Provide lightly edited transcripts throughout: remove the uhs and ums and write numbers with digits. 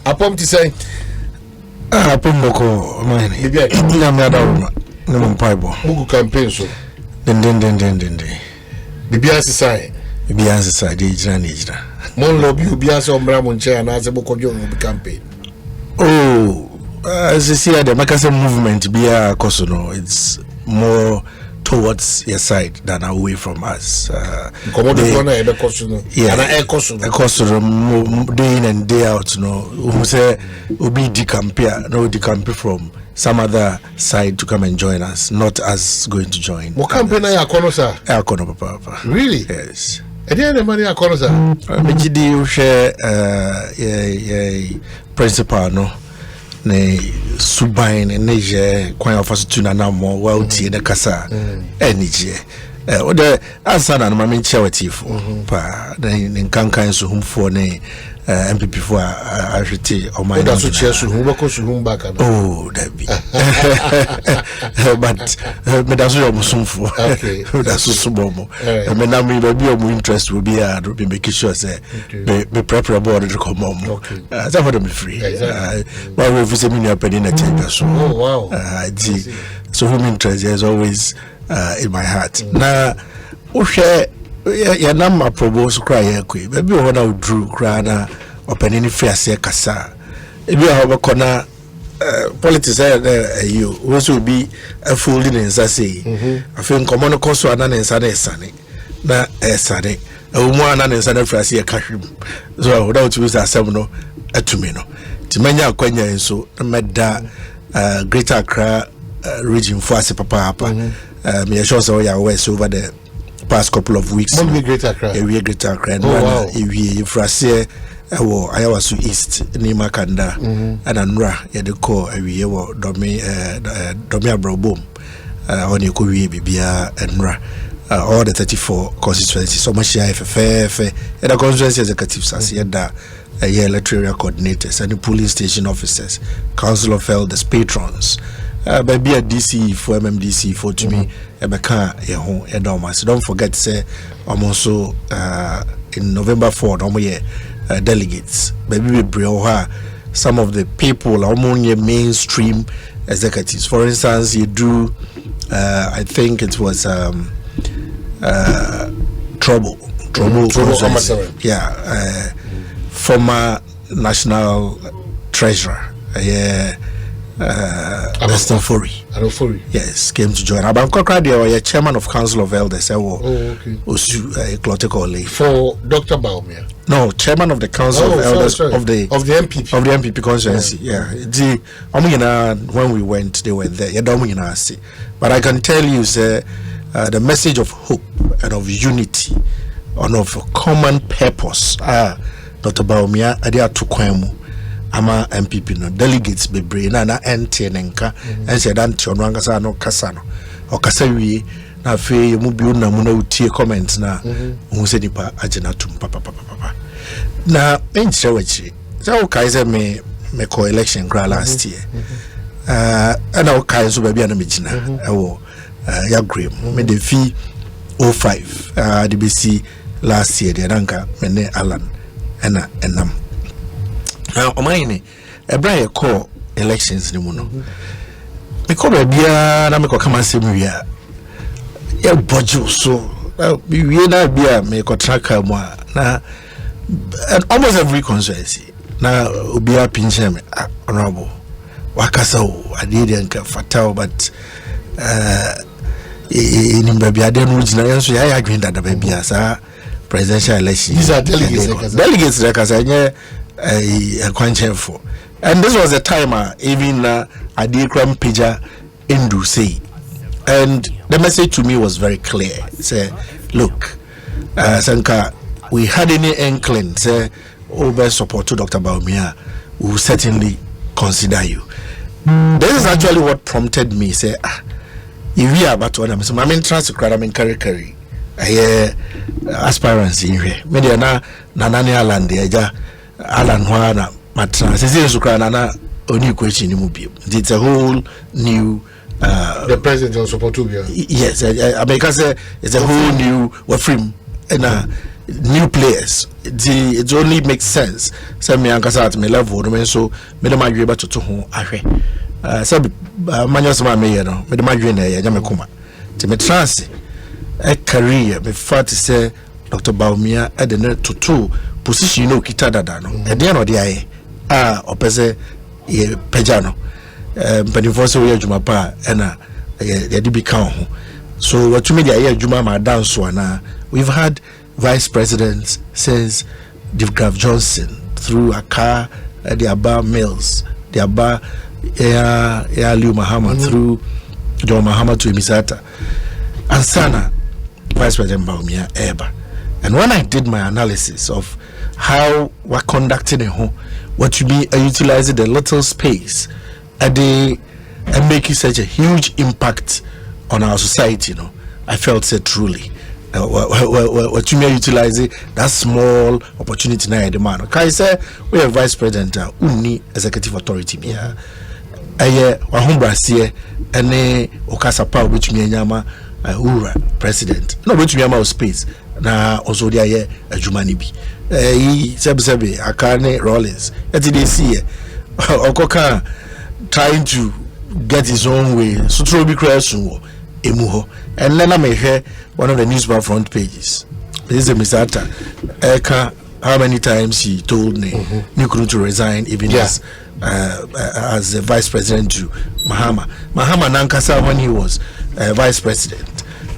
Apom to say, Apom Moko, mine. I'm not no pipe. Mugu campaign so. Then. Bibian society. Bibian society, Ijra. Mon lobby, Bias on Bramon chair, and as a book of your campaign. Oh, as you see, the Macassan movement, Bia Kosono, it's more towards your side than away from us. Day in and day out, who say will be decamper from some other side to come and join us, not us going to join. What campaign are you, sir? Papa. Really? Yes. And the money are sir. You share principal, no. Ne subain ne je kwan ofaso tuna na mo wa utie ne kasa enije o de ansa na ma menchia watifo pa ne nkankan so humfo ne MPP fo ahwete o man da so chia so humba so humba ka oh that be but me da so yo musumfo da so subomo me na me be o mu interest will be a be make sure say be prepare board to come on that for me free but we visit me na pedi na check so oh wow so home interest is always in my heart na o share ya number propose cry ekwe be ho na drew cry na openini fiase kasa ebi a ho kona politics you also be a fool in say I think common cost ana na nsa na esane na esane umu ana na nsa na fiase kahwim so without use asem no atumi no timanya akwanya nso meda Greater Accra region for ase papa me sure so ya west over the past couple of weeks. What we Greater Accra? We Greater Accra. Wow. We frase Ayawasu East Nima Kanda and Anra Yadeko we Domi Abrobom on Yoko Bibia and Ra all the 34 constituencies. So much fair and the constituency executives as yada electoral coordinators and the polling station officers, council of elders, patrons. Maybe a DC for MMDC for to me Ebeka Yehon Edomas. Don't forget say I'm also in November 4 delegates. Maybe we bring some of the people among your mainstream executives. For instance, you do I think it was Trouble, yeah, former national treasurer, Fori. Yes, came to join. Abankokradia, chairman of Council of Elders. Okay. For Dr. Bawumia. No, chairman of the Council of Elders of the MPP constituency. Yeah. When we went, they were there. But I can tell you, sir, the message of hope and of unity and of common purpose. Dr. Bawumia, Adia Tukwemu. Ama MPP no delegates bebre na ente nenka ense dante ono angasa no kasa no okasa wie na afi mu bi na mu na utie comment na hu se nipa agena tum papa na enchire wachi za o kai se me ko election gra last year and o kai so ba bia na me gina ewo ya grem me de fi 05 the BC last year de ranka me ne Alan ena enam. Now, Omaine, a bright call elections ni muno. Because bia na me ko kama semwia. Ya bojo so. We na bia me ko traka mo na almost every constituency. Na obia pinche me honorable. Wakasa o adede nka fatao but ni mbabia de no gina yanso ya adwenda da bia sa presidential election. These are delegates. Delegates like I said for. And this was a time even Adikram Pija Indu say. And the message to me was very clear. Say, look, Sanka, we had any inkling, say, over support to Dr. Bawumia, we will certainly consider you. This is actually what prompted me, say, if we are about one, I'm in transcribe, I'm in carry. Aspirants in here. Media na Nani Alan, the Alan Juana Matra says na only question it's a whole new the president also support to yes because it's a whole new frame and new players. It only makes sense. Say me ankasa at me level, no me so me dem adwe beto to ho ahwe. Say manyo sama me ye no, me dem adwe na ye nya me kuma. Ti me trance a career me fat say Dr. Bawumia e de ne toto position no kita dada no. E de no de aye. Opese ye peja no. Mpanimfo so ye adwuma pa na ye de bi kan ho. So what you mean the adwuma ma dance na we've had vice presidents since Delegates Johnson through Aka, the Aba Mills, the Aba Liu Mahama through John Mahama to Misata, and Sana, Vice President Bawumia Eba. And when I did my analysis of how we're conducting a home, what you mean utilizing the little space and making such a huge impact on our society, you know, I felt said truly. What you may utilize that small opportunity now the man. Okay, say we are vice president, uni executive authority me. Wa humbrasie ene okasa pa which me nyama ura president. No which me nyama space na also dia ye adwuma bi. Sebe akane Rollins. Yet they see okoka trying to get his own way. So throw be creation emuho. And then I may hear one of the newspaper front pages. This is Misata. Eka, how many times he told me Nikuru to resign, even as the vice president to Mahama. Mahama Nankasa, when he was vice president,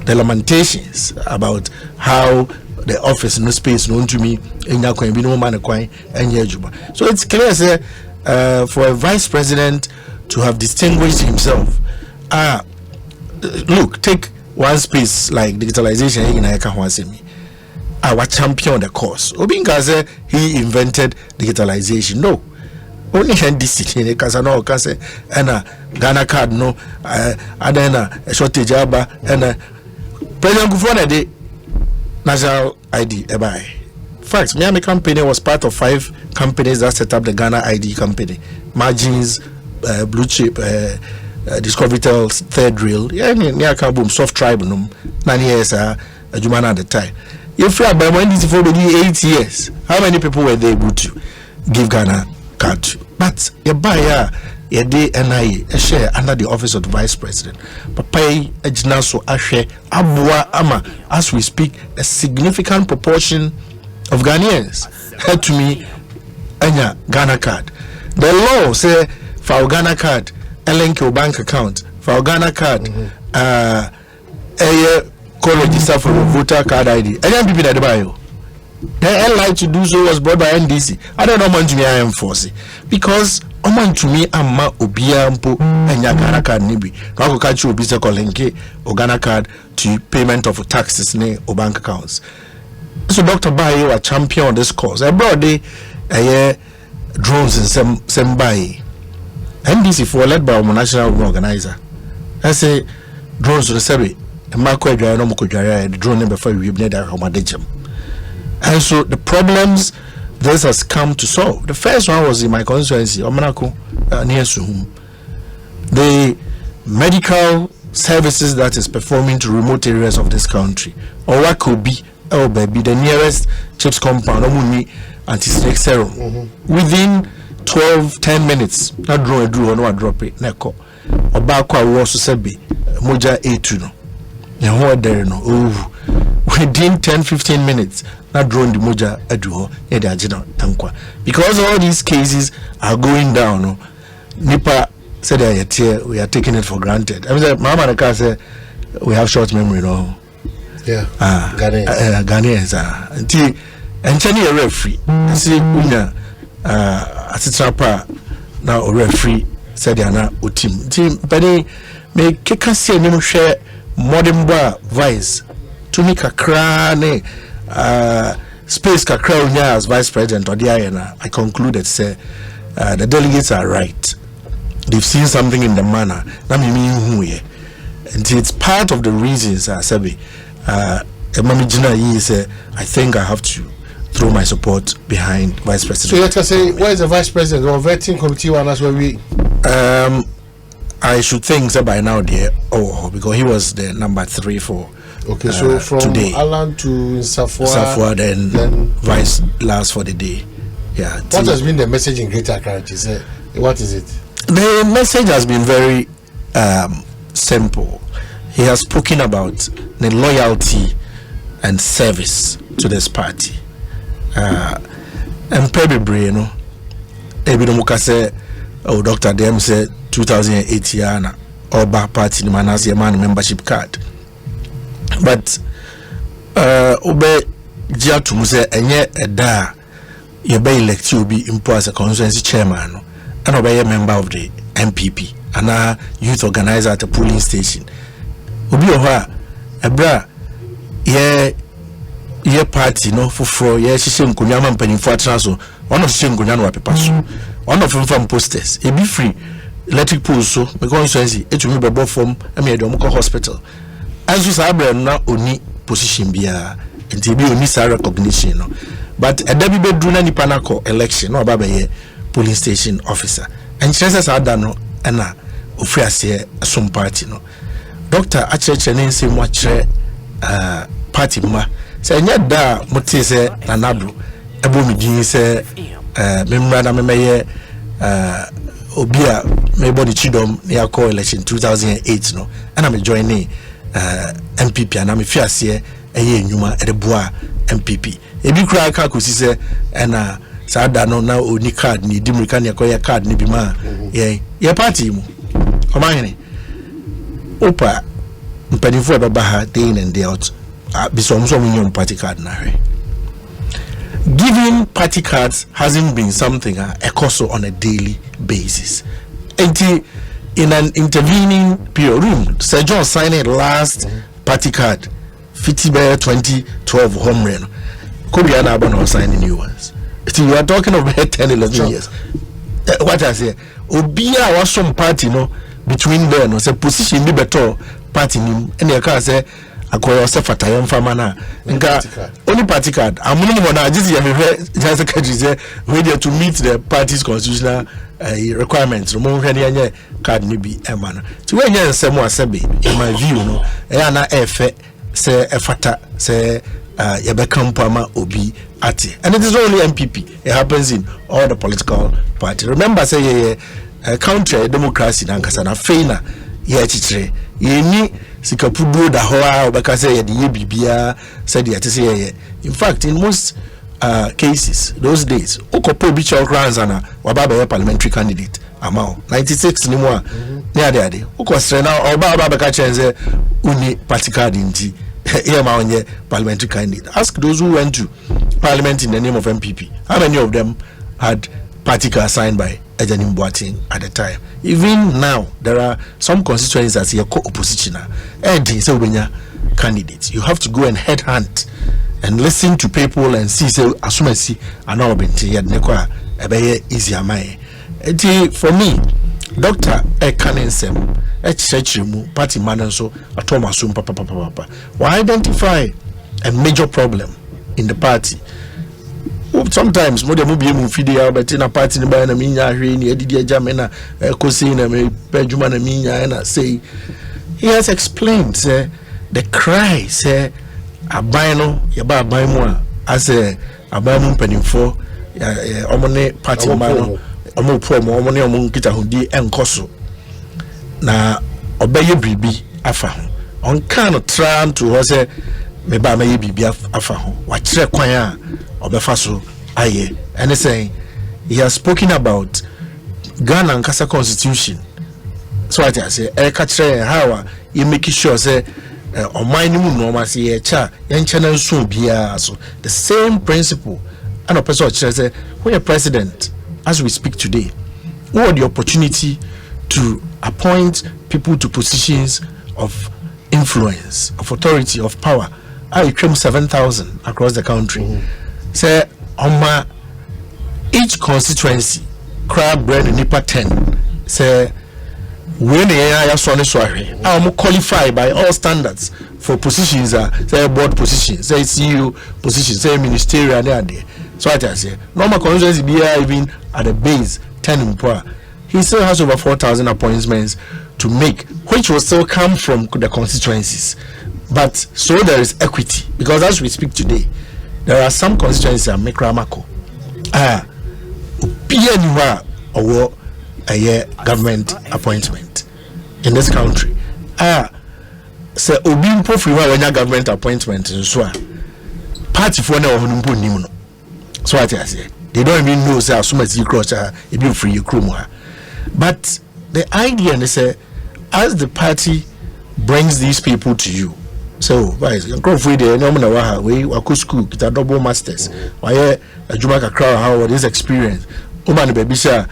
the lamentations about how the office no space known to me in Yakwen, no man and Yajuba. So it's clear, sir, for a vice president to have distinguished himself. Look, take one space like digitalization in Ekosiisen. Our champion the cause. Obingaze he invented digitalization. No. Only NDC in Ekasano Kase and Ghana card no adena a shortage aba and President Gufona de national ID ebai. Fact, Miami company was part of 5 companies that set up the Ghana ID company. Margins, blue chip, Discovery Tells, Third Rail, near Kaboom, Soft Tribe, 9 years, Jumana at the time. If you are by when this for 8 years, how many people were they able to give Ghana card to? But a buyer, a day and a share under the office of the vice president. Papai, Ejnaso, Ashe, Abua, Ama, as we speak, a significant proportion of Ghanaians had to me Anya Ghana card. The law say for Ghana card, link your bank account for Ghana card, register for voter card ID. And then people that buy you. The airline to do so was brought by NDC. I don't know man to me I enforce it because man to me amma obiampo enya Ghana card nibi. Kako kachi obi se kolenke o Ghana card to payment of taxes ne o bank accounts. So Dr. Bayo a champion on this cause. I brought the drones in some buy. NDC for led by our national organizer. I say drones to the Sebi, and Marco Jano Mokujara, the drone number 5 we made a homadejum. And so the problems this has come to solve. The first one was in my constituency, Omanako, near Suhum. The medical services that is performing to remote areas of this country, or what could be, oh baby, the nearest chips compound, Omuni anti-snake serum, within 10 minutes na draw a drew no drop it neko oba kwa wo so sebi moja A2 no ne ho there no within 10-15 minutes na draw the moja adu ho e de agina tankwa because all these cases are going down no nipa said we are taking it for granted. I mean mama na say we have short memory no Ghanaians nti enchani e referee see unya atitrapa na o referee said ana o team bani me keka se ni mo hwe modern boy vice to me kakra ne space kakra unya as vice president or the I concluded say the delegates are right. They've seen something in the manner na me hu ye and it's part of the reasons I said I think I have to throw my support behind Vice President. So let us say, where is the Vice President or vetting committee one as well? I should think that by now there, because he was the number 3 for Okay, so from today. Alan to Safwa, then vice last for the day. Yeah. What has been the message in Greater Accra? What is it? The message has been very simple. He has spoken about the loyalty and service to this party. And probably, you know, Ebidomuka said, oh, Dr. Dem said 2008 year Oba party ni manasi man membership card. But Obe Jiatu say enye eda you be elect you be impo as a constituency chairman and obey a member of the MPP and a youth organizer at a polling station. Obi oha ebra ye party no for ye shishe nkunyama mpanimfo atena so one of shishe nkunyama wa pepa so one of them posters e be free electric poles so because constituency etumi bebo form ame e do hospital azu sabra na oni position bia nti bi oni sa recognition no but edabi bedru na nipa na ko election no baba ye polling station officer and chances are that no na ofri ase some party no doctor acheche ne nse mo akire party ma say nya da mote se nanabro ebo midin se memra na memeye obia me body chidom near call election 2008 no and I'm joining MPP and I'm fiase eye enwuma edeboa MPP ebi kura ka kosi se na sada no na oni card ni dimrika ne akoya card ni bi ma ye party mu omahene opa mpanifo e baba ha day in and day out bisomso mun party card na hwe. Giving party cards hasn't been something Ekoso on a daily basis. In an intervening period, room, Sir John signed a last party card, 50 by 2012 home run. Kobiana Abano signing new ones. You are talking about 10, 11 years. What I say, Obia was some party no between them, no, say position be better party nim, and your car say, akoya sefata yam famana nka only party card amuno mo na agisi ya mehwe just secretary say we there to meet the party's constitutional requirements mo hwe ne anye card ni bi ema no ti we nya nsem asebe in my view no na efe say efata say ya be kampama obi ati and it is only MPP. It happens in all the political parties. Remember say country democracy na nkasa na feina ye chichire ye ni sikapudo da hoa obeka say ye de bibia said ye say ye. In fact, in most cases those days okopo bi chaw grants na wababa ye parliamentary candidate amao 96 ni mo ne ade okosre na oba beka chenze uni party card nti ye ma onye parliamentary candidate. Ask those who went to parliament in the name of MPP, how many of them had party card signed by Ejanim Boateng at the time. Even now, there are some constituencies that say opposition and candidates. You have to go and headhunt and listen to people and see say asumasi and all benti yet nekwa ebeye easy amai. For me, Dr. Ekanensem Echechemu party man so atoma sum papa. Why identify a major problem in the party? Sometimes more than be able to but in a party in a minya ni edidi jamena Ekosiisen me pejuma na minya and say he has explained the cry say abano yaba abaimo as a abaimo mpanimfo omone party man omo promo omone omo kita hodi enkoso na obeye bribi afa on kan try to ho say me ba maye bibi afa ho wa kire kwan a obefaso aye and saying he has spoken about Ghana and Kasa constitution. So I say catch how you make sure say on my new normal say cha yan channel so bia so the same principle and a person say when a president as we speak today what the opportunity to appoint people to positions of influence, of authority, of power. I claim 7,000 across the country. Say on my each constituency, crab bread and nipa 10. Say when I am qualified by all standards for positions, say board positions, say CEO positions, say ministerial there. So I say normal constituency be even at the base 10 in. He still has over 4,000 appointments to make, which will still come from the constituencies. But so there is equity, because as we speak today, there are some constituencies in Mekramako. Or a government appointment in this country. So Obimpo free when government appointment in so party for no one. So what I say, they don't even know say as soon as you cross it be free krumwa. But the idea is say as the party brings these people to you. So vice crop free the no na we school kita double masters. Why adwuma kakra how this experience. Oba ne baby say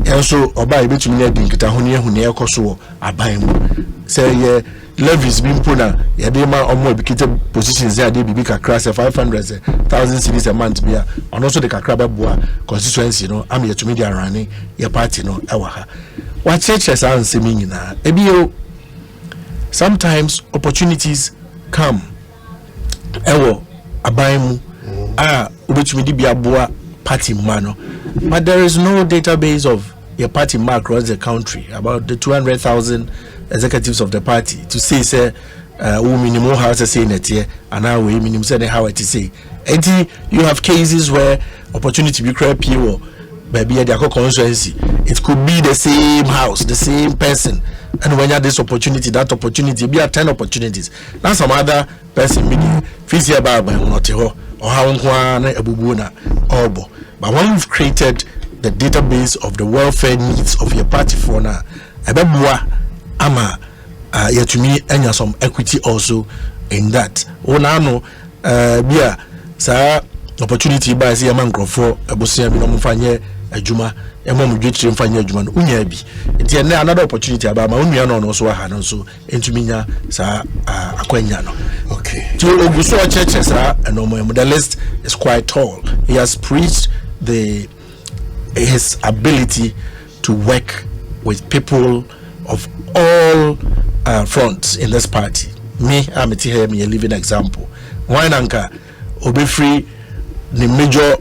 enso oba ebetumi na din kita honi ehuni ekoso aban mu. Say ye levies bi mpona ye dey ma omo ebikite positions there dey bibi kakra say 500,000 cedis a month bia and also the kakra beboa constituency no am ye tumi dey arane ye party no ewa ha wa churches an semi nyina ebio sometimes opportunities come ewo aban mu obetumi di bia boa party mano, but there is no database of your party man across the country about the 200,000 executives of the party to say minimum house say in it here and now we minimum say how it is say. And you have cases where opportunity be create people maybe at their constituency. It could be the same house, the same person, and when you have this opportunity, that opportunity be 10 opportunities. Now some other person maybe fees here by not or how ebubuna obo. But when you've created the database of the welfare needs of your party for now, ebebua ama yetumi enya some equity also in that. Onano bia sa opportunity by say man crofo ebusia bi no mfanye adwuma emom dwetire mfanye adwuma no unya bi nti ene another opportunity aba ma onua no so ha no so entumi nya sa akwanya no. Okay, to oguso churches the list is quite tall. He has preached his ability to work with people of all fronts in this party. Me, I'm a living example. Why nanka obe free the major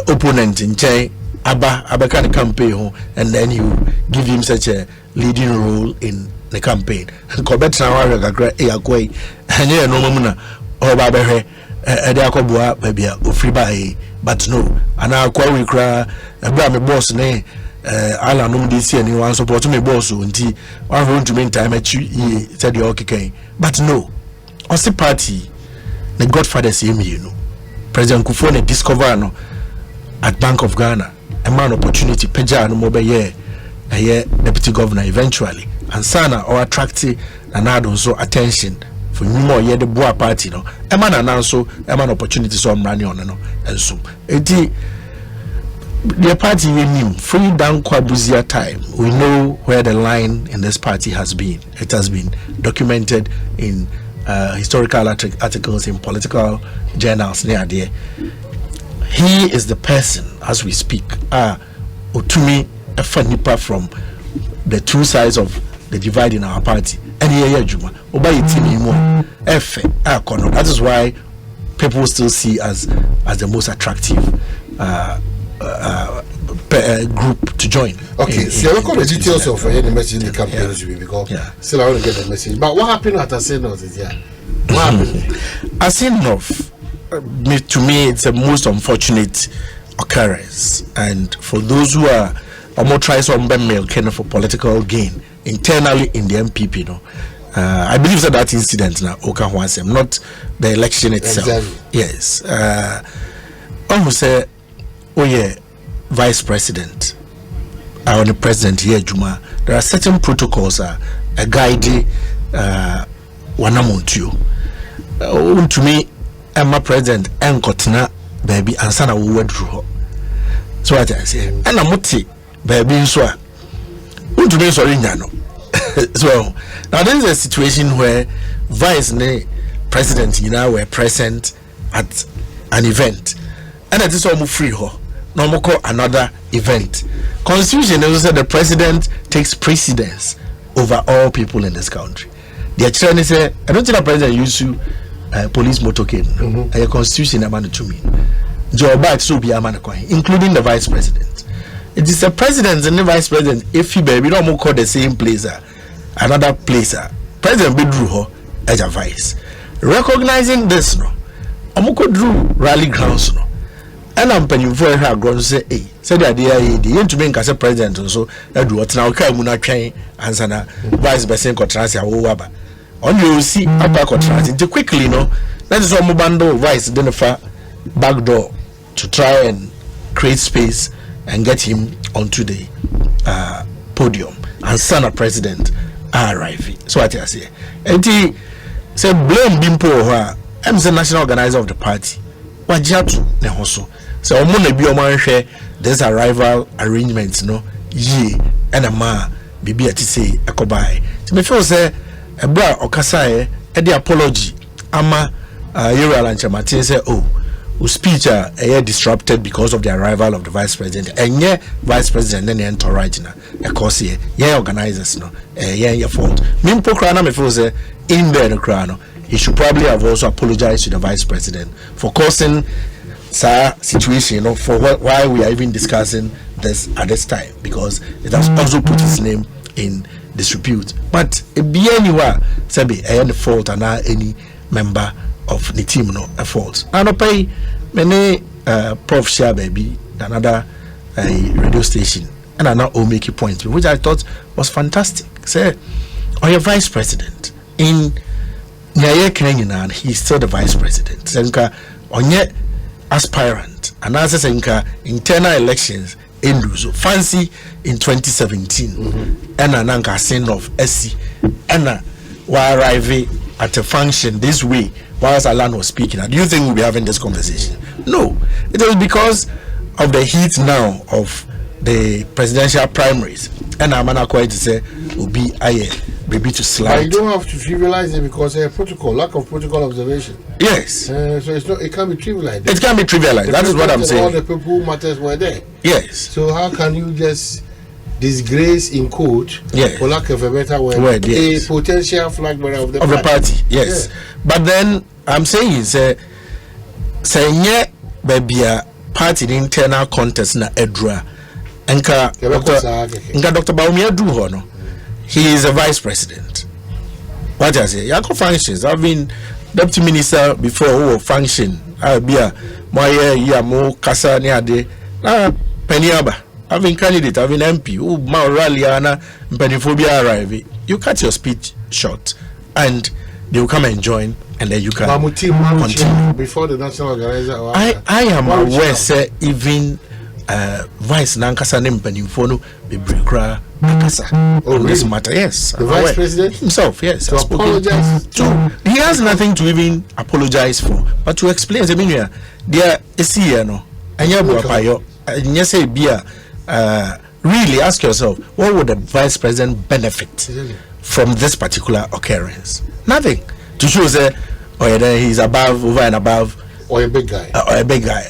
opponent in China Abba kind of campaign, and then you give him such a leading role in the campaign. Kobet na wa gagre e akoi anye no mamuna o ba behe e de akobua ba bia ofri ba e, but no ana akwa we kra e bra me boss ne ala no dey see any one support me boss nti one want to mean time achi said you okay, but no osi party the godfather say me, you know, President Kufuor ne discover no at Bank of Ghana a man opportunity peja no mo be ye deputy governor eventually and sana or attractive and add also attention for you more ye the boa party no a man announce a man opportunity so running on no and so the party name free down Kwabuzia time. We know where the line in this party has been. It has been documented in historical articles in political journals near there. He is the person as we speak Otumi Efanipa from the two sides of the divide in our party. And that is why people still see us as the most attractive group to join. Okay, so I record the details of the message in the campaign because still I want to get the message. But what happened at Asenos is what happened? Asenos, to me, it's the most unfortunate occurrence, and for those who are more trying to kind for political gain internally in the MPP, I believe that incident now not the election itself. Exactly. Yes. Almost say, oh yeah, vice president or the president here, Juma. There are certain protocols a guide wanamuntu. To me, I'm my president and Kotina baby and son will withdraw. So what I say, and I'm muti baby in swa. To me, sorry, no. So now there is a situation where vice and president were present at an event, and it is almost free ho. No more call another event. Constitution also said the president takes precedence over all people in this country. The attorney said, I don't think the president used to police motorcade. A constitution amount to me. Joe Bart so be a man, including the vice president. It is the president and the vice president. If he baby, no more call the same place, another place. President Bedru as a vice. Recognizing this, no, Omoko drew rally grounds, no, and I'm penny for her ground say, hey, said the idea, the to make as a president, and so that what now can Muna train and Sana vice president contrasia over. On you see upper contrast quickly, no, that is all Mubando vice identify back door to try and create space and get him onto the podium and son of president arrive. So what I say, and he said blame Bimpo, I'm the national organizer of the party. What Jatu Nehoso. So I'm gonna be on share this arrival arrangements, no, ye and a ma bibi ati say Ekobai. So me feel say a bra Okasai the apology ama Yura Lanchamatin say oh speech disrupted because of the arrival of the vice president and yeah vice president then enter right now Ekosiisen yeah organizers no yeah your fault Mimpo Krana me feel say in there the crown he should probably have also apologized to the vice president for causing situation, you know, for why we are even discussing this at this time, because it has also put his name in disrepute. But it be anywhere, Sabi, any fault and any member of the team, no fault. And I pay many Prof Share baby another radio station, and I now make a point, which I thought was fantastic. Say, or your vice president in Nyaye Kenyan, he's still the vice president. Senka on yet aspirant and as Senka internal elections in Luzo fancy in 2017 and ananka send of SC and while arriving at a function this way whilst Alan was speaking. Do you think we'll be having this conversation? No, it was because of the heat now of the presidential primaries and I'm not quite to say will be maybe to slide. But you don't have to trivialize it because protocol, lack of protocol observation. Yes. So it's not. It can't be trivialized. It can't be trivialized. That is what I'm saying. All the people who matters were there. Yes. So how can you just disgrace in court, for lack of a better word, yes, a potential flag bearer of the party? Yes. Yeah. But then I'm saying is say baby party the internal contest na edra. Enka Dr. Bawumia do hono. He is a vice president. What I say? Yako functions. I've been deputy minister before who function. I'll be a my mo kasa ni ade. Peniaba. I've been candidate. I've been MP. Who ma rally ana penifobia arrive. You cut your speech short, and they will come and join, and then you can continue. Before the national organizer. I am aware, sir. Even vice nankasa nempanimfono bebrekra nakasa on this matter. Yes, the vice president himself. Yes, to apologize to. He has nothing to even apologize for, but to explain. The meaning there is here no. Anya buapayo. Anya say bia. Really ask yourself, what would the vice president benefit from this particular occurrence? Nothing. To show that he's above, over and above. Or a big guy.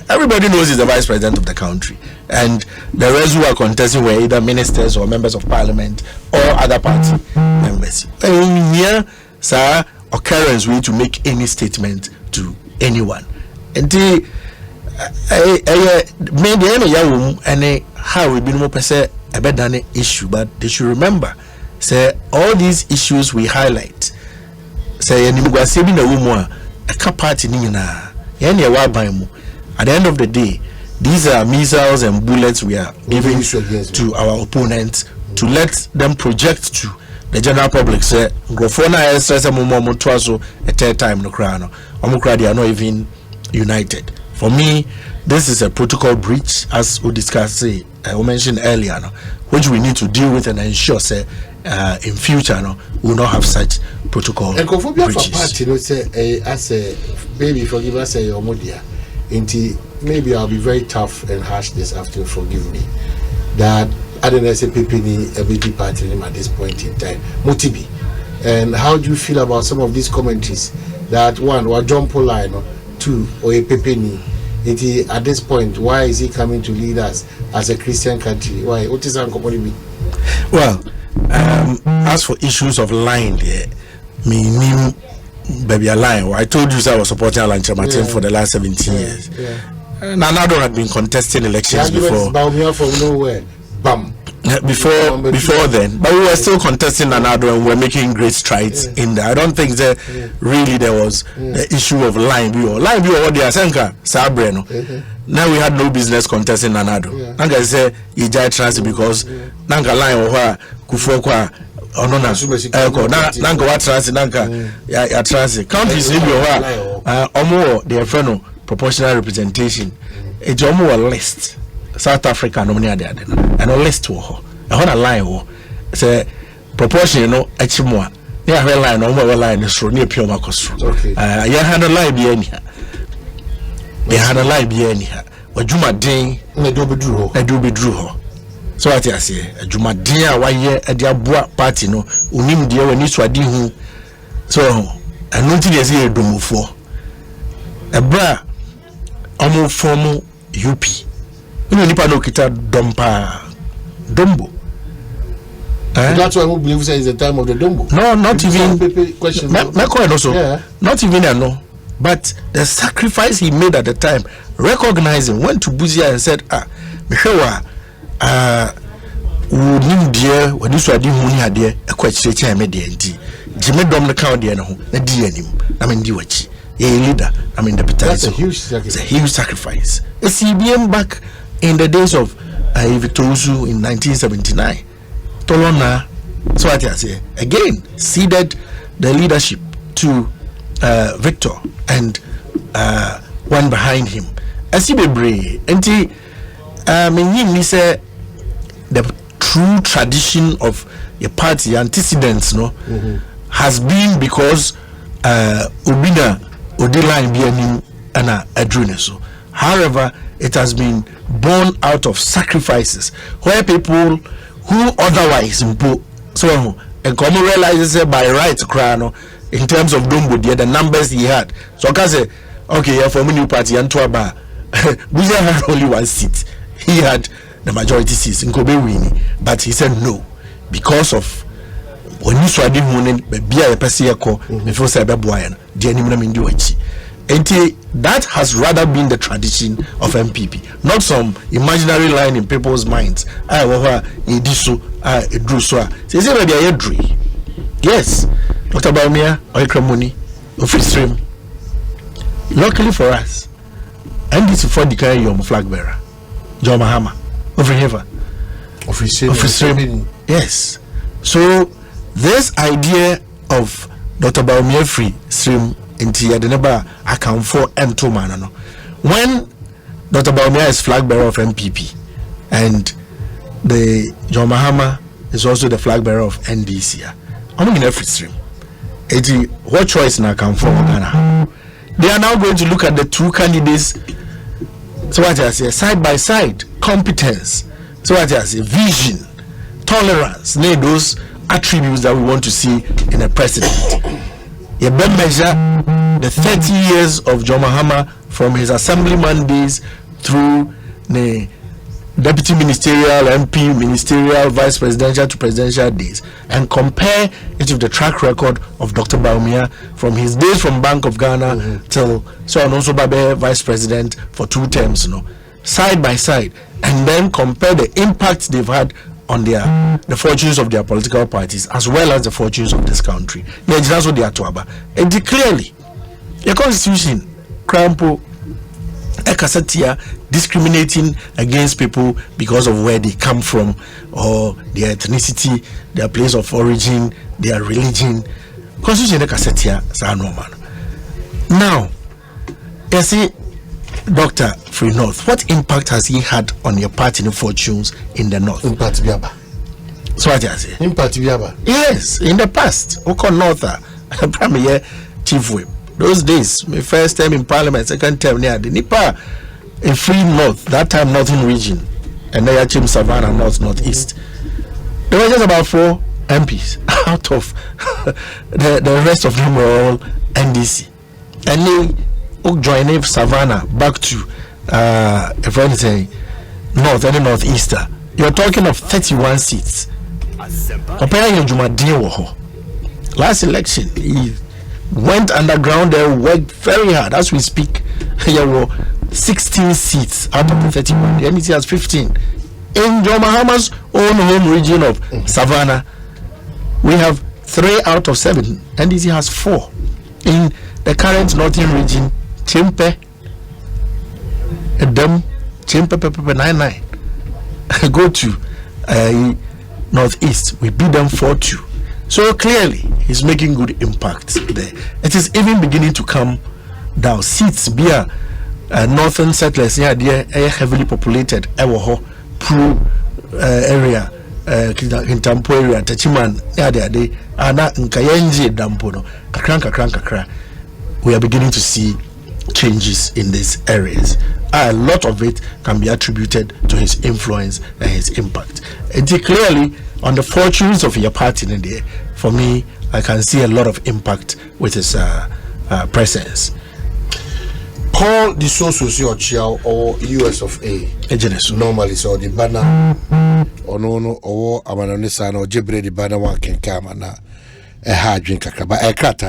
Everybody knows he's the vice president of the country. And the rest who are contesting were either ministers or members of parliament or other party members. Here, sir, occurrence we to make any statement to anyone. And maybe how we been more a better issue, but they should remember, say all these issues we highlight. Say a party at the end of the day, these are missiles and bullets we are giving to our opponents to let them project to the general public. Say, Grofona stress a third time no crown. They are not even united. For me, this is a protocol breach, as we discussed, we mentioned earlier, which we need to deal with and ensure, say, in future, we will not have such protocol breaches. For party, say, as a baby, forgive us, your modia. Maybe I'll be very tough and harsh this afternoon. Forgive me. That I don't know, say, a baby party at this point in time. Motibi. And how do you feel about some of these commentaries? That one, or John Polino, two, or a Pepini. At this point, why is he coming to lead us as a Christian country? Why? What is that? Well, as for issues of lying, me baby a lie. I told you I was supporting Alan Chamatin for the last 17 years. And Nanado had been contesting elections before. Bawumia from nowhere. Bam. before then, but we were still contesting Nanado and we were making great strides in there. I don't think that really there was the issue of line view. Line view what they are saying, Sabreno. Now we had no business contesting Nanado. Nanga say Ijai transit because Nanga line or Kufokwa or no Nanga what transit Nanga ya transit. Countries in your Omo the friend proportional representation. It's almost a list. South Africa no money there and a list to her. I want a line wo say proportion no achimwa. Yeah, her line no more line is near pure Marcos. Okay. Yeah, had a line be any. They had a line be any. Or Juma Ding, I do be drew her. So what I say, a Juma Dia, 1 year at their bois party no, unim dear when you swadi who. So, I know to see a domo for a bra almost formal UP. You know, Nipa no kita Dombo. That's why I believe it's the time of the Dombo. No, not even. Question. Not even I know. But the sacrifice he made at the time, recognizing, went to Buzia and said, Michewa, would dear, when you saw the money idea, a question I made the NT. Jimmy Dom the county and home, the DNM, I mean, Diwachi, a leader, I mean, the That's a huge sacrifice. It's a huge sacrifice. A CBM back in the days of Victor Uzu in 1979, Tolona, so what I say, again, ceded the leadership to Victor and one behind him. Asibebre, and he said the true tradition of a party antecedents has been because Ubina Odiline Bianim and Adruneso. However, it has been born out of sacrifices where people who otherwise so and common realizes by right crown in terms of Dombo, the numbers he had. So I can say, okay, for a new party and Tuaba, Buzia had only 1 seat. He had the majority seats in Kobe winning, but he said no because of when you saw him winning, be a Pesiaco before Sababuan, Jenny. And that has rather been the tradition of MPP, not some imaginary line in people's minds. Yes, Dr. Bawumia, Oikramuni, Office. Luckily for us, and this is for the carry your flag bearer, John Mahama, over here. Office. Yes. So this idea of Dr. Bawumia free stream into Yadeneba account for M2 Manano. When Dr. Bawumia is flag bearer of MPP and the John Mahama is also the flag bearer of NDC, I'm in every stream. What choice now come for Ghana? They are now going to look at the two candidates. So what I say, side by side, competence. So what I say, vision, tolerance, those attributes that we want to see in a president. You better measure the 30 years of John Mahama from his assemblyman days through the deputy ministerial, MP, ministerial, vice presidential to presidential days, and compare it with the track record of Dr. Bawumia from his days from Bank of Ghana till so and also Babe vice president for 2 terms, side by side, and then compare the impact they've had on the fortunes of their political parties as well as the fortunes of this country. Yeah, that's what they are talking about. And clearly, the constitution, Krampo, Ekasatia, discriminating against people because of where they come from or their ethnicity, their place of origin, their religion. Constitution Ekasatia, sa normal. Now, you see, Dr. Free North, what impact has he had on your party fortunes in the North? Impact Biaba. So what I say? Impact Biaba. Yes, in the past, Oko North, Premier Chief Whip. Those days, my first time in Parliament, second term near the Nipa, in Free North, that time Northern Region, and then Chim Savannah, Northeast. There were just about 4 MPs out of the rest of them were all NDC. And they joined Savannah back to if I say North and Northeaster. You're talking of 31 seats. Comparing Jumadin last election, he went underground there, worked very hard. As we speak, there were 16 seats out of the 31. The NDC has 15. In John Mahama's own home region of Savannah, we have 3 out of 7. NDC has 4. In the current northern region, Chimpe, Edem, Chimpe, 99. Go to northeast, we beat them 4-2. So clearly, he's making good impact there. It is even beginning to come down. Seats be northern settlers here, they are heavily populated. Pro area, Kintampo area, Tachiman, they ana Nkayenji Dampono, kakra. We are beginning to see changes in these areas. A lot of it can be attributed to his influence and his impact. And clearly, on the fortunes of your party in there, for me, I can see a lot of impact with his presence. Paul the socio or US of A. Normally, so the banner or no or Amanonisa or Jibre the banner one can come and a hard drink a crab. But I can't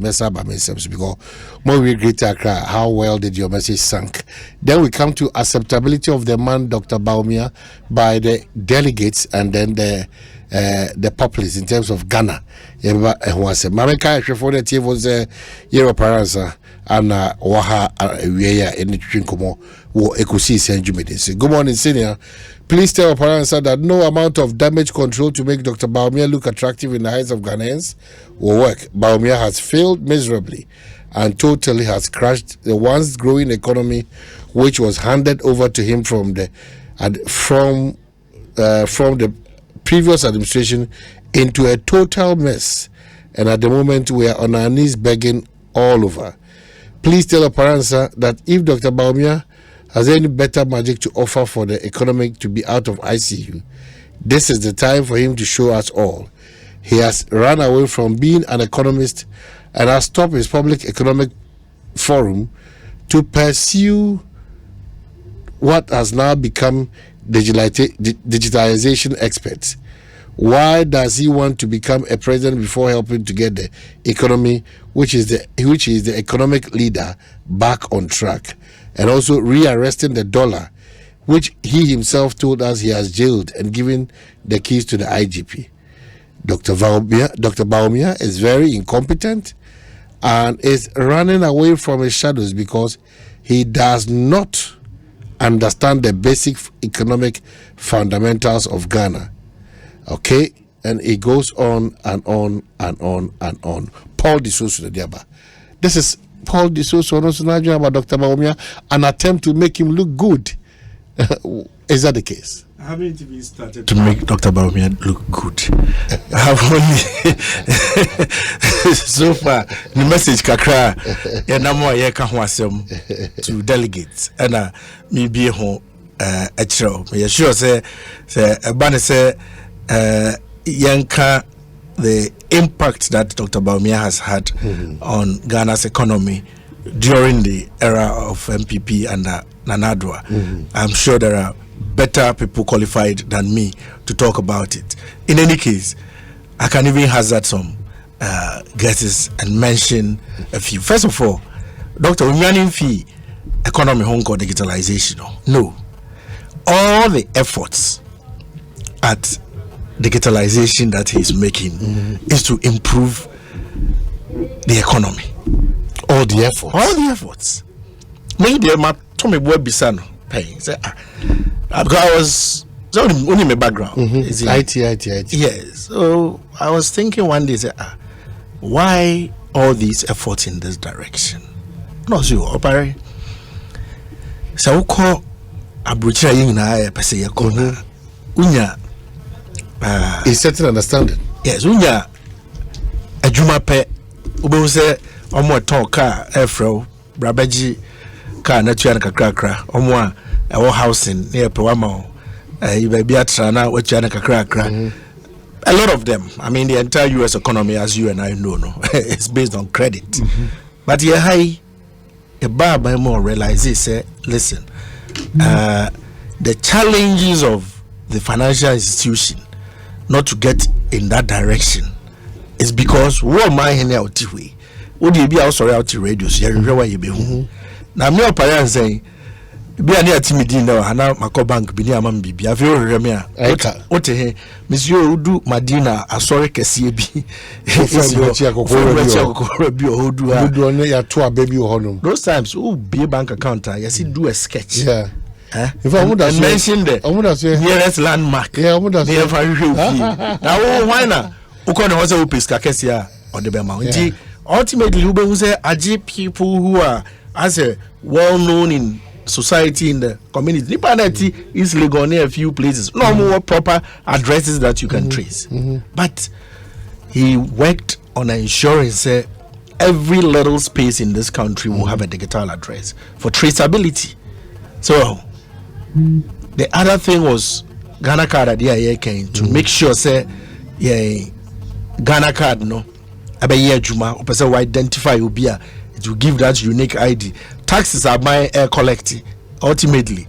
mess up by myself because more we great how well did your message sunk. Then we come to acceptability of the man Dr. Bawumia by the delegates and then the populace in terms of Ghana. Was a Mameka for the TV was a year of Paransa and Waha in the Trinkomo or Ekosiisen Jumedis. Good morning, senior. Please tell Opare that no amount of damage control to make Dr. Bawumia look attractive in the eyes of Ghanaians will work. Bawumia has failed miserably and totally has crushed the once growing economy, which was handed over to him from the previous administration into a total mess. And at the moment, we are on our knees begging all over. Please tell Opare that if Dr. Bawumia has any better magic to offer for the economic to be out of ICU, this is the time for him to show us all. He has run away from being an economist and has stopped his public economic forum to pursue what has now become digitalization experts. Why does he want to become a president before helping to get the economy, which is the economic leader, back on track, and also rearresting the dollar, which he himself told us he has jailed and given the keys to the IGP? Dr. Bawumia is very incompetent and is running away from his shadows because he does not understand the basic economic fundamentals of Ghana. Okay, and it goes on and on and on and on. Paul Disoso Diaba. This is Paul Disoso about Dr. Bawumia, an attempt to make him look good. Is that the case? I haven't even started to make Dr. Bawumia look good. I have only so far the message kakra yanamo yeka ho asem to delegates and me be ho a chiro. Me sure say ban say yanka the impact that Dr. Bawumia has had on Ghana's economy during the era of MPP and Nanadwa. I'm sure there are better people qualified than me to talk about it. In any case, I can even hazard some guesses and mention a few. First of all, Dr. Unyanin fee economy home called digitalization. No. All the efforts at digitalization that he's making is to improve the economy. All the efforts. Maybe my Tommy boy Bisano paying. Because I was only my background. IT. Yes. So I was thinking one day, why all these efforts in this direction? No, so Opare. So call Abucha Yina per se Yakona. Unya. A certain understanding. Yes, Unya. A Juma pe Ubo say Omo talk car Afro Brabaji car natural kakra Omo our housing near Pewamo, you may be at Sana, which are a lot of them. I mean, the entire US economy, as you and I know, it's based on credit. But yeah, a bar by more realizes, listen, the challenges of the financial institution not to get in that direction is because what my hen out the way. Would you be also out to radios? You know why you be home. Now, me Opare saying, Be a near timidin now, Hana Mako Bank, Biniaman Bibi, I feel Remia. What a Monsieur do Madina, a sorry Cassibi. Those times, oh, be a bank account, yes, he do a sketch. Yeah. If I would have mentioned the nearest landmark, yeah, I would have said, now, why not? Ukon was a Piscakesia on the Bema. Ultimately, who say, Aji people who are as a well known in society, in the community. Nipanati is legal near a few places. No more proper addresses that you can trace. But he worked on ensuring every little space in this country will have a digital address for traceability. So the other thing was Ghana card at the came to make sure Ghana card no abe juma or person will identify ubia. It will give that unique ID. Taxes are by air collecting. Ultimately,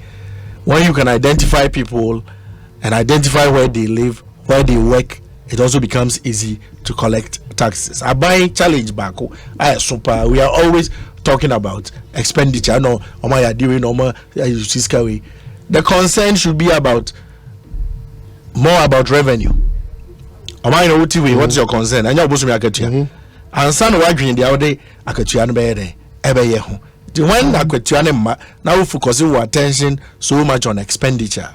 when you can identify people and identify where they live, where they work, it also becomes easy to collect taxes. I buy challenge back. Super. We are always talking about expenditure. No, the concern should be about more about revenue. What's your concern? I know and son wagrin the other akatuan be ebe when akatuan now focus your attention so much on expenditure.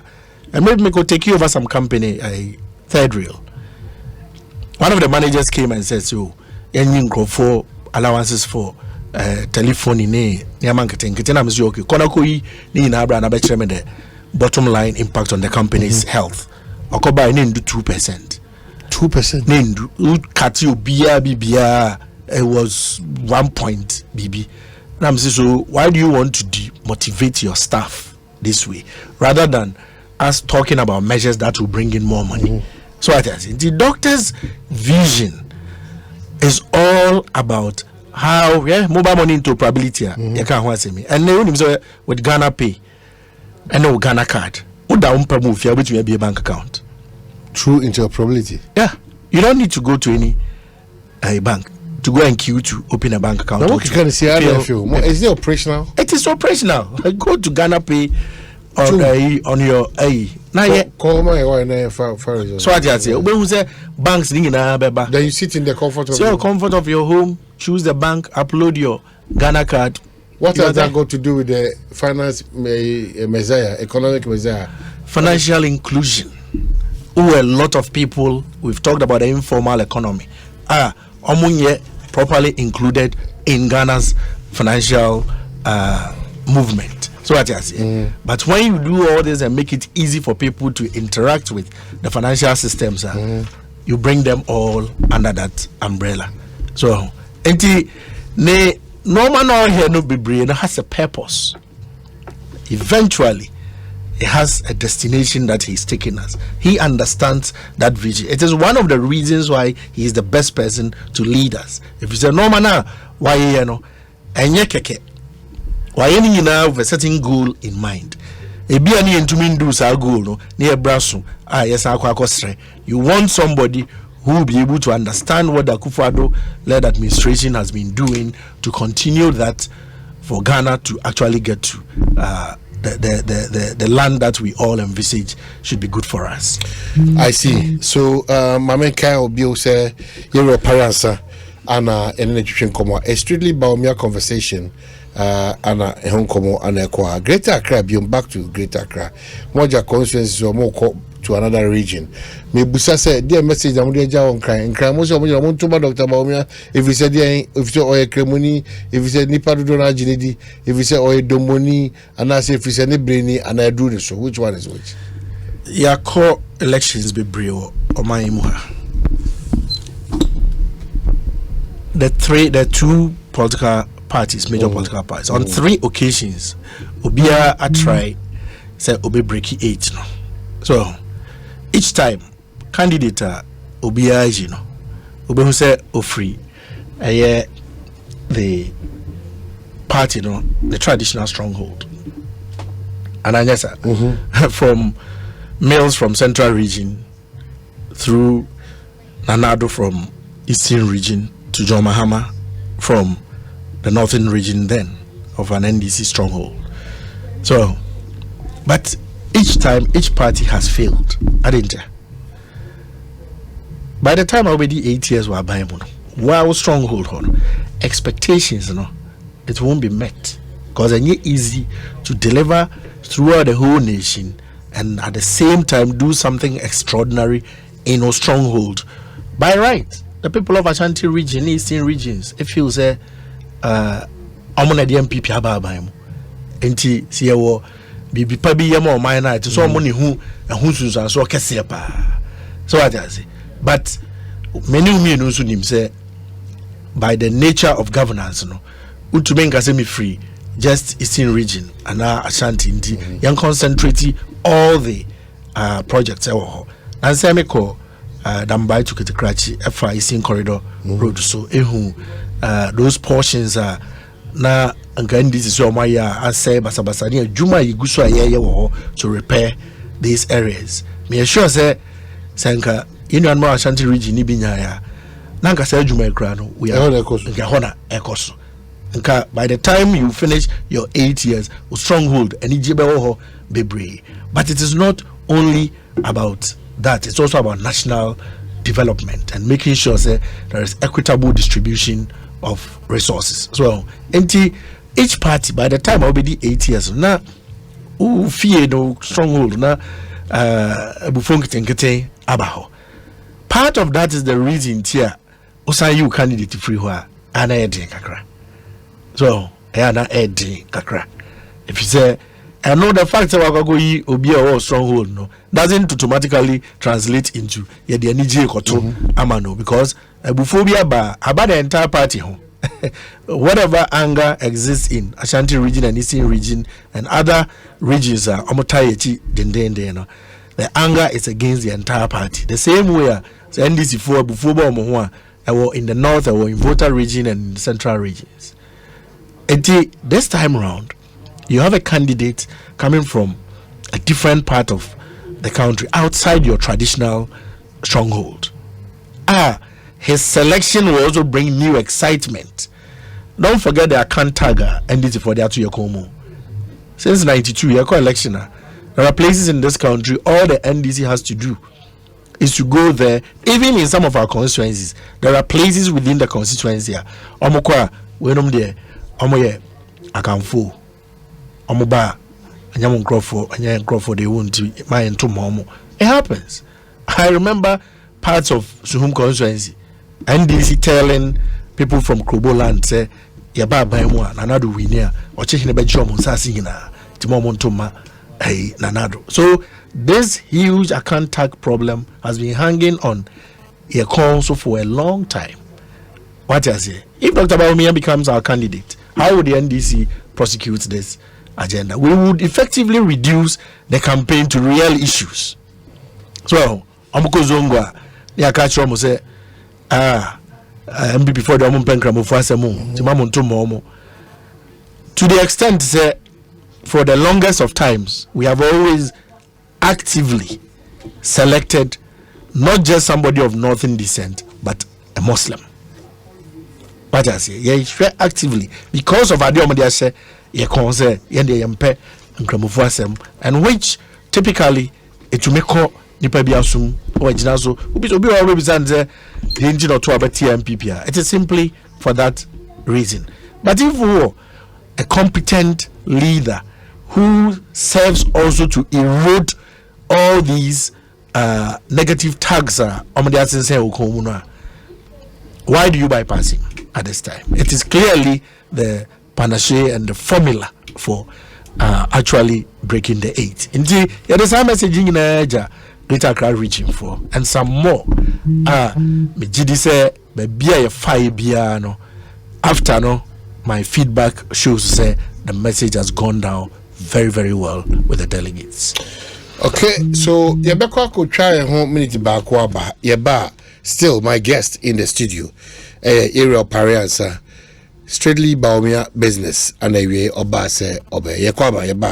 And maybe me go take you over some company, a third rail. One of the managers came and said, so any for allowances for telephone in marketing kitena mzioki konakoi ni na abra na be kire me the bottom line impact on the company's health. Okoba ni ndu 2%. 2%. Nindu cut you bia it was 1 point BB. Now I'm saying, so why do you want to demotivate your staff this way rather than us talking about measures that will bring in more money? So I think the doctor's vision is all about how mobile money interoperability. You can't want me. And then with Ghana Pay and no Ghana card, would down per move which will be a bank account. True interoperability. Yeah, you don't need to go to any bank to go and queue to open a bank account. Now, what you can see, is it operational? It is operational. Go to Ghana Pay on your call my so I just say, when say banks then you sit in the comfort of your comfort of your home, choose the bank, upload your Ghana card. What has that got to do with the finance messiah, economic messiah? Financial inclusion. A lot of people, we've talked about the informal economy, are properly included in Ghana's financial movement. So what I say. But when you do all this and make it easy for people to interact with the financial systems, you bring them all under that umbrella. So, normal here no be brain has a purpose. Eventually, it has a destination that he's taking us. He understands that vision. It is one of the reasons why he is the best person to lead us. If you say no man, why and keke, why any now with a certain goal in mind. A be any into mean do sa goal no near brasso. Yes, you want somebody who will be able to understand what the Akufo-Addo-led administration has been doing to continue that for Ghana to actually get to the land that we all envisage should be good for us. I see. So, Mama Kyle Bill say, "You're Opare Ansah, Anna, and a strictly Bawumia conversation. Anna, a home como and a Greater Accra, beyond back to Greater Accra. Moja constituencies or more to another region. Me Busa said, dear message, I'm going to crying. Most of you want to Dr. Bawumia. If you said, if you say, Cremoni, if you said, Nipa do not Jinidi, if you say, Domoni, and I say, if you say, Brainy, and I do this. So, which one is which? Yeah, core elections be brio or my imuha. The two political parties, major political parties, on 3 occasions, Obia a try say Obi breaky 8 no. So each time candidate Obia you know Obi who say free the party no the traditional stronghold. And I guess from males from central region through Nanado from eastern region to John Mahama from the northern region then of an NDC stronghold. So But each time, each party has failed. I didn't. By the time already 8 years were by while stronghold on expectations, it won't be met because it's easy to deliver throughout the whole nation and at the same time do something extraordinary in a stronghold. By right, the people of Ashanti region, eastern regions, it feels I'm on the MPP ababaim. Enti siyewo bibi pa bi yema o man na it so money hu sunsan so kese pa. So what I say. But many umi no so nim say by the nature of governance utume nka say me free just eastern region and Ashanti nti yan concentrate all the projects and say me call Dambai to Kitikrachi FI Eastern Corridor road so those portions are na nka this is my I say basabasa ni adwuma yiguso ayeye wo to repair these areas. Me sure say nka in more Ashanti region ni binya ya na nka say adwuma ekra no we are ekoso nka by the time you finish your 8 years stronghold and ijebe wo bebre. But it is not only about that, it's also about national development and making sure that there is equitable distribution of resources. So each party by the time already 8 years now fear no stronghold na abaho. Part of that is the reason here osan you candidate free hoa ana edin kakra. So ana edin kakra. If you say I know the fact that we obi or stronghold no doesn't automatically translate into the NG koto amano because buphobia about the entire party whatever anger exists in Ashanti region and Eastern region and other regions are the anger is against the entire party. The same way the NDC for buphobia in the north or in Volta region and in the central regions. This time around you have a candidate coming from a different part of the country outside your traditional stronghold. His selection will also bring new excitement. Don't forget the account tagger NDC for the Atu Yakomo. Since 92, Yako election, there are places in this country all the NDC has to do is to go there. Even in some of our constituencies, there are places within the constituency. Omokwa, when there, Omoye, Akamfo. Omoba anyam nkrofo they want to my into momo. It happens. I remember parts of Suhum constituency NDC telling people from Krobo land say yaba baimwa nanado winia ochechi nebe jom nsasi hina timomo ntoma nanado. So this huge account tag problem has been hanging on a council for a long time. What I say, if Dr. Bawumia becomes our candidate, how would the NDC prosecute this agenda? We would effectively reduce the campaign to real issues. So, Amuko Zongwa, ya catch almost say, MB before the Omumpenkra Mufasemu, Timamuntumomo. To the extent that for the longest of times, we have always actively selected not just somebody of northern descent, but a Muslim. What I say, yeah, actively because of Adiomadia and which typically it will make nipa biasum or jinazo obi represent the engine or two about TMPP. It is simply for that reason. But if we were a competent leader who serves also to erode all these negative tags why do you bypass him at this time? It is clearly the panacea and the formula for actually breaking the 8. Indeed, there is a messaging in Aja Greater Accra reaching for, and some more. Mejidi say be a 5 no. After no, my feedback shows say the message has gone down very, very well with the delegates. Okay, so Yabeko could try a home minute back Yaba. Still my guest in the studio, Fredrick Opare Ansah, strictly Bawumia business, and I will obey Yaba.